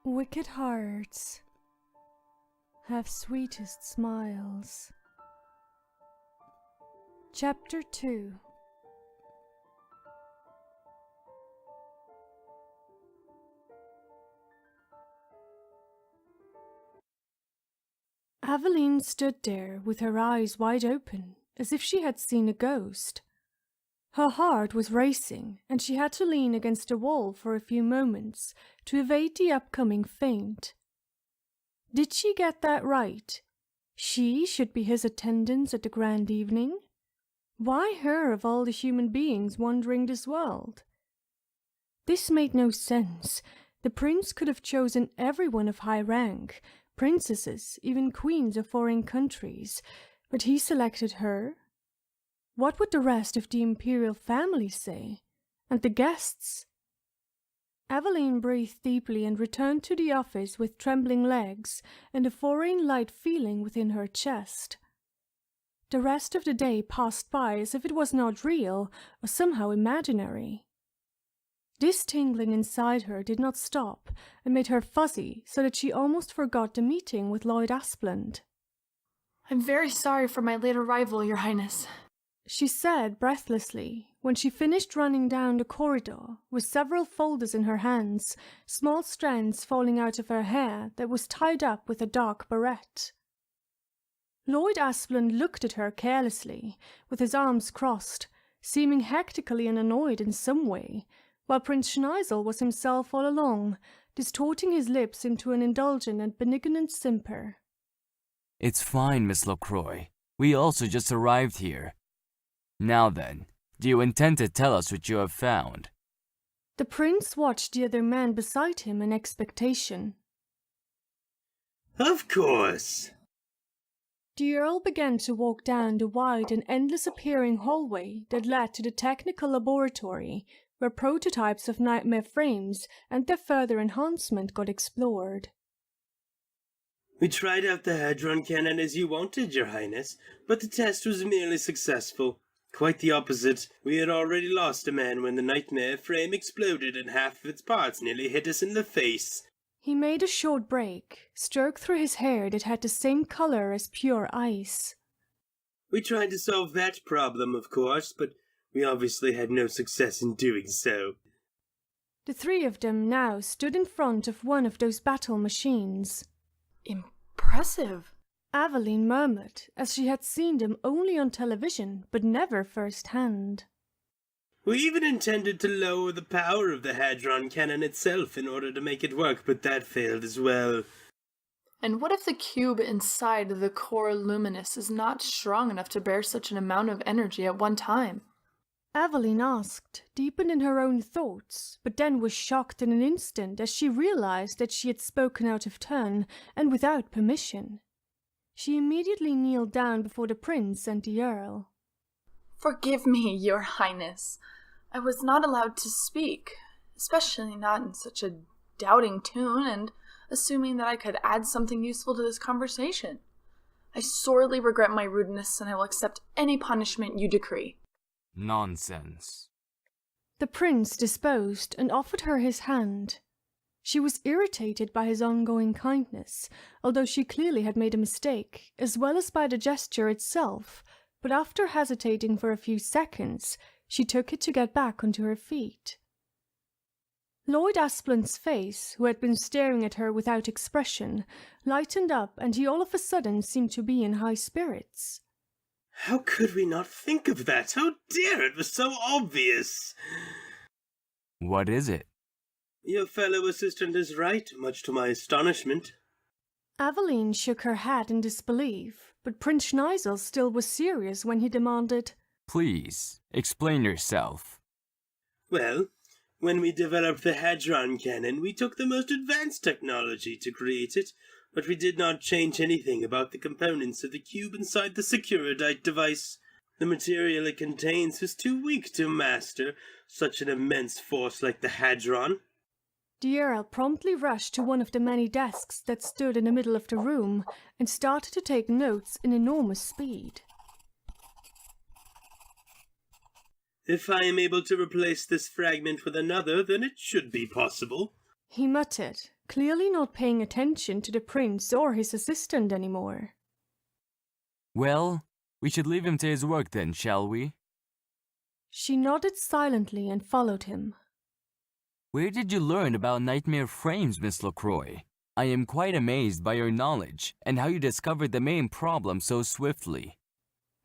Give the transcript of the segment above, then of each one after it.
Wicked hearts have sweetest smiles. Chapter 2. Aveline stood there with her eyes wide open, as if she had seen a ghost. Her heart was racing, and she had to lean against a wall for a few moments to evade the upcoming faint. Did she get that right? She should be his attendant at the grand evening? Why her of all the human beings wandering this world? This made no sense. The prince could have chosen everyone of high rank, princesses, even queens of foreign countries, but he selected her. What would the rest of the imperial family say? And the guests? Aveline breathed deeply and returned to the office with trembling legs and a foreign light feeling within her chest. The rest of the day passed by as if it was not real or somehow imaginary. This tingling inside her did not stop and made her fuzzy so that she almost forgot the meeting with Lloyd Asplund. "I'm very sorry for my late arrival, Your Highness," she said breathlessly when she finished running down the corridor with several folders in her hands, small strands falling out of her hair that was tied up with a dark barrette. Lloyd Asplund looked at her carelessly, with his arms crossed, seeming hectically and annoyed in some way, while Prince Schneizel was himself all along, distorting his lips into an indulgent and benignant simper. "It's fine, Miss LaCroix. We also just arrived here. Now then, do you intend to tell us what you have found?" The prince watched the other man beside him in expectation. "Of course." The Earl began to walk down the wide and endless-appearing hallway that led to the technical laboratory, where prototypes of nightmare frames and their further enhancement got explored. "We tried out the hadron cannon as you wanted, Your Highness, but the test was merely successful. Quite the opposite. We had already lost a man when the nightmare frame exploded and half of its parts nearly hit us in the face." He made a short break, stroked through his hair that had the same color as pure ice. "We tried to solve that problem, of course, but we obviously had no success in doing so." The three of them now stood in front of one of those battle machines. "Impressive," Aveline murmured, as she had seen them only on television, but never firsthand. "We even intended to lower the power of the hadron cannon itself in order to make it work, but that failed as well." "And what if the cube inside the core luminous is not strong enough to bear such an amount of energy at one time?" Aveline asked, deepened in her own thoughts, but then was shocked in an instant as she realized that she had spoken out of turn and without permission. She immediately kneeled down before the prince and the earl. "Forgive me, Your Highness. I was not allowed to speak, especially not in such a doubting tone and assuming that I could add something useful to this conversation. I sorely regret my rudeness, and I will accept any punishment you decree." "Nonsense." The prince disposed and offered her his hand. She was irritated by his ongoing kindness, although she clearly had made a mistake, as well as by the gesture itself, but after hesitating for a few seconds, she took it to get back onto her feet. Lloyd Asplund's face, who had been staring at her without expression, lightened up, and he all of a sudden seemed to be in high spirits. "How could we not think of that? How dare it was so obvious!" "What is it?" "Your fellow assistant is right, much to my astonishment." Aveline shook her head in disbelief, but Prince Schneizel still was serious when he demanded, "Please, explain yourself." "Well, when we developed the hadron cannon, we took the most advanced technology to create it, but we did not change anything about the components of the cube inside the Securidite device. The material it contains is too weak to master such an immense force like the hadron." The Earl promptly rushed to one of the many desks that stood in the middle of the room and started to take notes in enormous speed. "If I am able to replace this fragment with another, then it should be possible," he muttered, clearly not paying attention to the prince or his assistant anymore. Well, we should leave him to his work then, shall we? She nodded silently and followed him. Where did you learn about nightmare frames, Miss LaCroix? I am quite amazed by your knowledge and how you discovered the main problem so swiftly.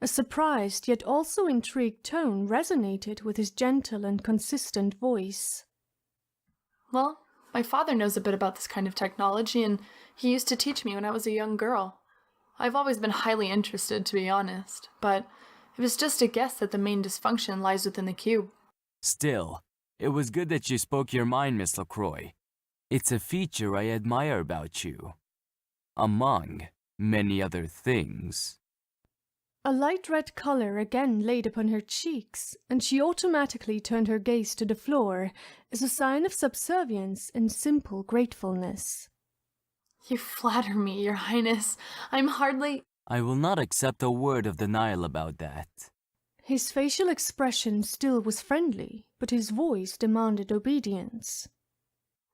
A surprised yet also intrigued tone resonated with his gentle and consistent voice. Well, my father knows a bit about this kind of technology, and he used to teach me when I was a young girl. I've always been highly interested, to be honest, but it was just a guess that the main dysfunction lies within the cube. Still, it was good that you spoke your mind, Miss LaCroix. It's a feature I admire about you, among many other things. A light red color again laid upon her cheeks, and she automatically turned her gaze to the floor as a sign of subservience and simple gratefulness. You flatter me, Your Highness. I'm hardly... I will not accept a word of denial about that. His facial expression still was friendly, but his voice demanded obedience.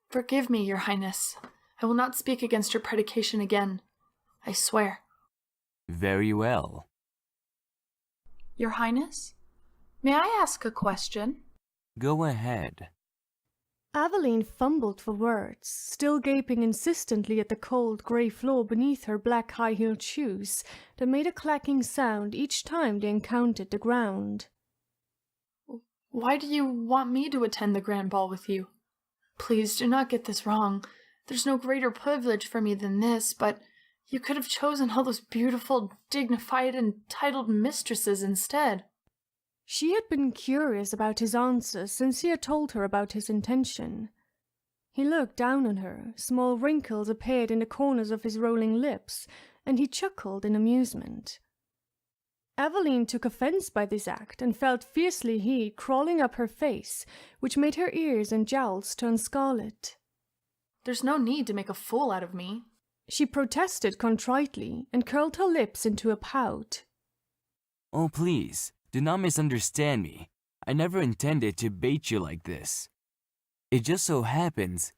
Forgive me, Your Highness. I will not speak against your predication again. I swear. Very well. Your Highness? May I ask a question? Go ahead. Aveline fumbled for words, still gaping insistently at the cold grey floor beneath her black high-heeled shoes that made a clacking sound each time they encountered the ground. Why do you want me to attend the grand ball with you? Please do not get this wrong. There's no greater privilege for me than this, but you could have chosen all those beautiful, dignified, and titled mistresses instead. She had been curious about his answer since he had told her about his intention. He looked down on her, small wrinkles appeared in the corners of his rolling lips, and he chuckled in amusement. Aveline took offense by this act and felt fiercely heat crawling up her face, which made her ears and jowls turn scarlet. There's no need to make a fool out of me. She protested contritely and curled her lips into a pout. Oh, please, do not misunderstand me. I never intended to bait you like this. It just so happens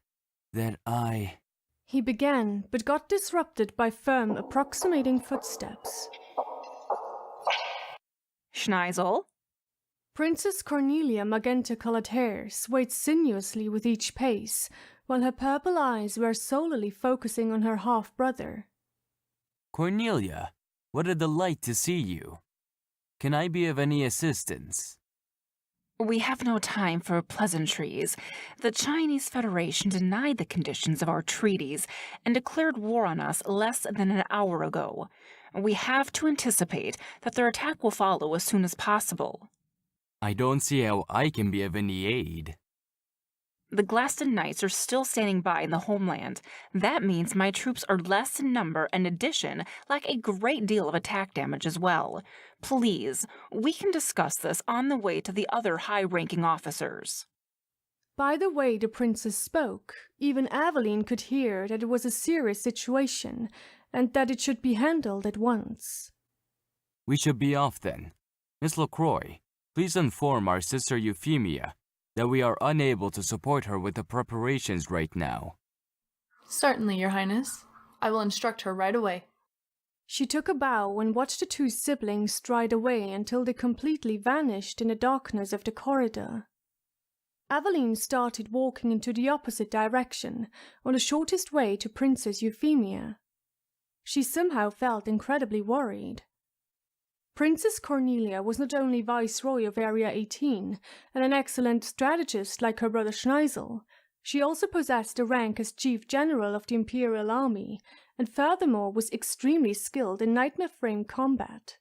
that He began, but got disrupted by firm, approximating footsteps. Schneizel? Princess Cornelia magenta-colored hair swayed sinuously with each pace, while her purple eyes were solely focusing on her half-brother. Cornelia, what a delight to see you. Can I be of any assistance? We have no time for pleasantries. The Chinese Federation denied the conditions of our treaties and declared war on us less than an hour ago. We have to anticipate that their attack will follow as soon as possible. I don't see how I can be of any aid. The Glaston Knights are still standing by in the homeland. That means my troops are less in number and, in addition, lack a great deal of attack damage as well. Please, we can discuss this on the way to the other high-ranking officers. By the way the princess spoke, even Aveline could hear that it was a serious situation, and that it should be handled at once. We should be off then. Miss LaCroix, please inform our sister Euphemia that we are unable to support her with the preparations right now. Certainly, Your Highness. I will instruct her right away. She took a bow and watched the two siblings stride away until they completely vanished in the darkness of the corridor. Aveline started walking into the opposite direction, on the shortest way to Princess Euphemia. She somehow felt incredibly worried. Princess Cornelia was not only Viceroy of Area 18 and an excellent strategist like her brother Schneizel, she also possessed the rank as Chief General of the Imperial Army, and furthermore was extremely skilled in nightmare frame combat.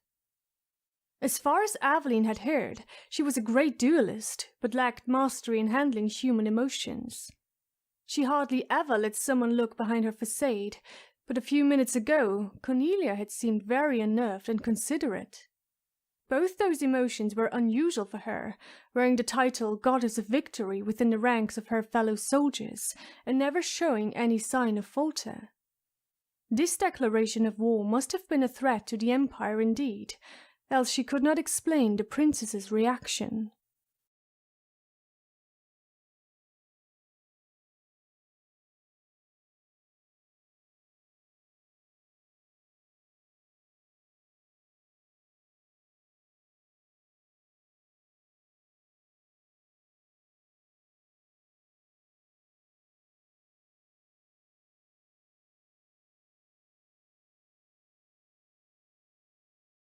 As far as Aveline had heard, she was a great duelist, but lacked mastery in handling human emotions. She hardly ever let someone look behind her facade, but a few minutes ago, Cornelia had seemed very unnerved and considerate. Both those emotions were unusual for her, wearing the title Goddess of Victory within the ranks of her fellow soldiers, and never showing any sign of falter. This declaration of war must have been a threat to the Empire indeed, else she could not explain the princess's reaction.